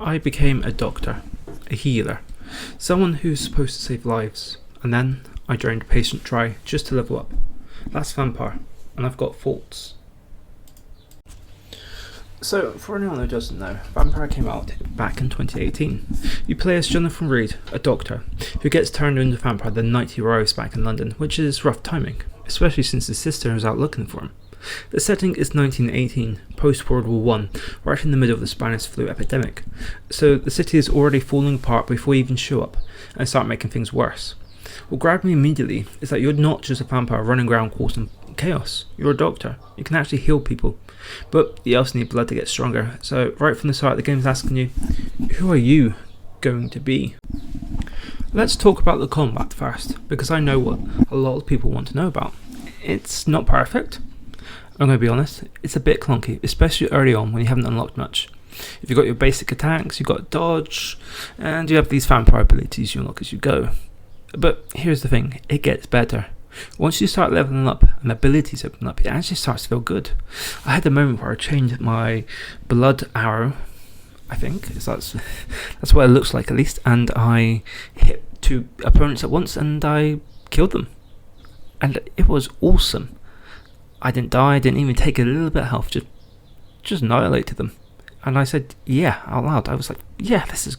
I became a doctor, a healer, someone who's supposed to save lives, and then I drained a patient dry just to level up. That's Vampyr, and I've got faults. So, for anyone who doesn't know, Vampyr came out back in 2018. You play as Jonathan Reed, a doctor, who gets turned into a vampire the night he arrives back in London, which is rough timing, especially since his sister is out looking for him. The setting is 1918, post-World War I, right in the middle of the Spanish flu epidemic, so the city is already falling apart before you even show up, and start making things worse. What grabbed me immediately is that you're not just a vampire running around causing chaos, you're a doctor. You can actually heal people, but you also need blood to get stronger, so right from the start the game's asking you, who are you going to be? Let's talk about the combat first, because I know what a lot of people want to know about. It's not perfect. I'm going to be honest, it's a bit clunky, especially early on when you haven't unlocked much. If you've got your basic attacks, you've got dodge, and you have these vampire abilities you unlock as you go. But here's the thing, it gets better. Once you start leveling up and abilities open up, it actually starts to feel good. I had a moment where I changed my blood arrow, I think, that's what it looks like at least, and I hit 2 opponents at once and I killed them. And it was awesome. I didn't die, I didn't even take a little bit of health, just annihilated them. And I said, yeah, out loud. I was like, yeah, this is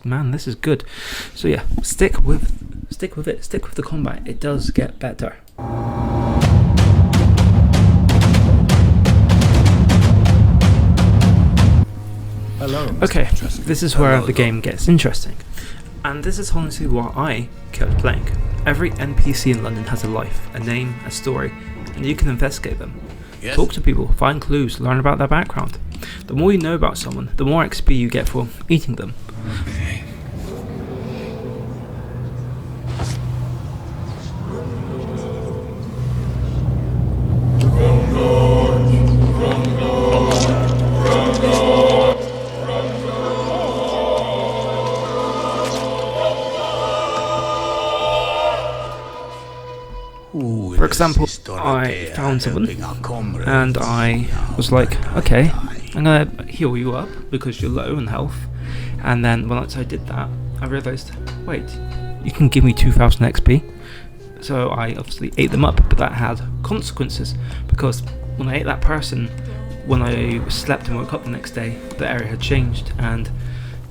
good. So yeah, stick with it, stick with the combat. It does get better. Hello. Okay, this is where the game gets interesting. And this is honestly why I kept playing. Every NPC in London has a life, a name, a story, and you can investigate them. Yes. Talk to people, find clues, learn about their background. The more you know about someone, the more XP you get for eating them. Okay. For example, I found someone and I was like, okay, I'm gonna heal you up because you're low in health. And then once I did that, I realised, wait, you can give me 2000 XP. So I obviously ate them up, but that had consequences because when I ate that person, when I slept and woke up the next day, the area had changed and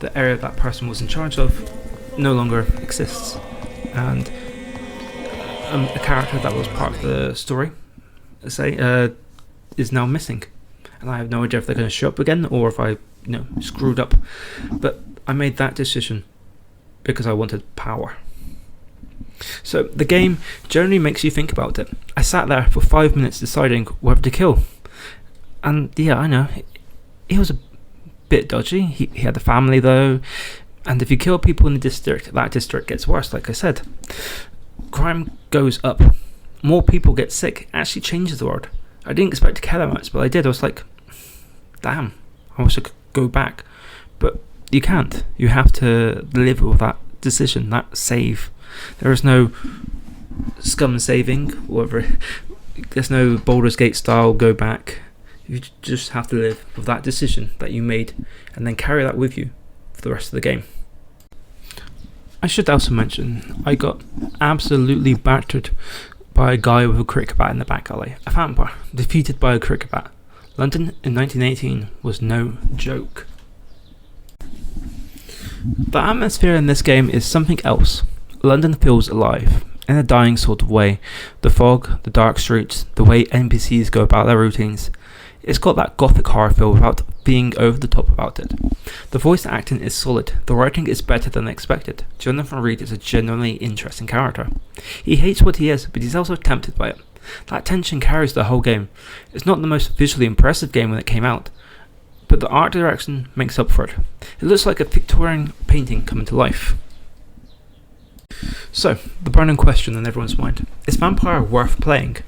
the area that person was in charge of no longer exists. And a character that was part of the story, is now missing, and I have no idea if they're going to show up again or if I, screwed up. But I made that decision because I wanted power. So the game generally makes you think about it. I sat there for 5 minutes deciding whether to kill, and yeah, I know he was a bit dodgy. He had a family though, and if you kill people in the district, that district gets worse. Like I said, crime goes up, more people get sick. It actually changes the world. I didn't expect to care that much, but I did. I was like, damn, I wish I could go back, but you can't. You have to live with that decision, that save. There is no scum saving, whatever. There's no Baldur's Gate style go back. You just have to live with that decision that you made and then carry that with you for the rest of the game. I should also mention, I got absolutely battered by a guy with a cricket bat in the back alley. A vampire defeated by a cricket bat. London in 1918 was no joke. The atmosphere in this game is something else. London feels alive, in a dying sort of way. The fog, the dark streets, the way NPCs go about their routines. It's got that gothic horror feel without being over the top about it. The voice acting is solid, the writing is better than expected. Jonathan Reed is a genuinely interesting character. He hates what he is, but he's also tempted by it. That tension carries the whole game. It's not the most visually impressive game when it came out, but the art direction makes up for it. It looks like a Victorian painting coming to life. So, the burning question in everyone's mind, is Vampyr worth playing?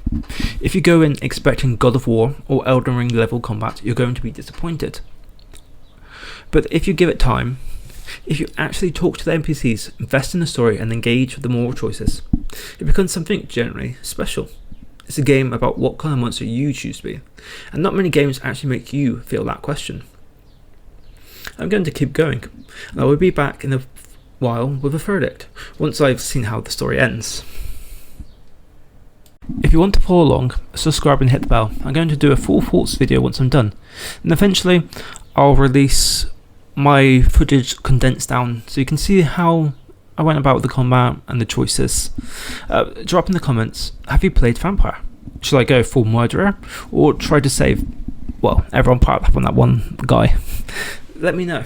If you go in expecting God of War or Elden Ring level combat, you're going to be disappointed. But if you give it time, if you actually talk to the NPCs, invest in the story and engage with the moral choices, it becomes something generally special. It's a game about what kind of monster you choose to be, and not many games actually make you feel that question. I'm going to keep going, and I will be back in a while with a verdict, once I've seen how the story ends. If you want to follow along, subscribe and hit the bell. I'm going to do a full thoughts video once I'm done, and eventually I'll release my footage condensed down so you can see how I went about the combat and the choices. Drop in the comments, have you played Vampyr? Should I go full murderer or try to save, well, everyone apart from that one guy? Let me know.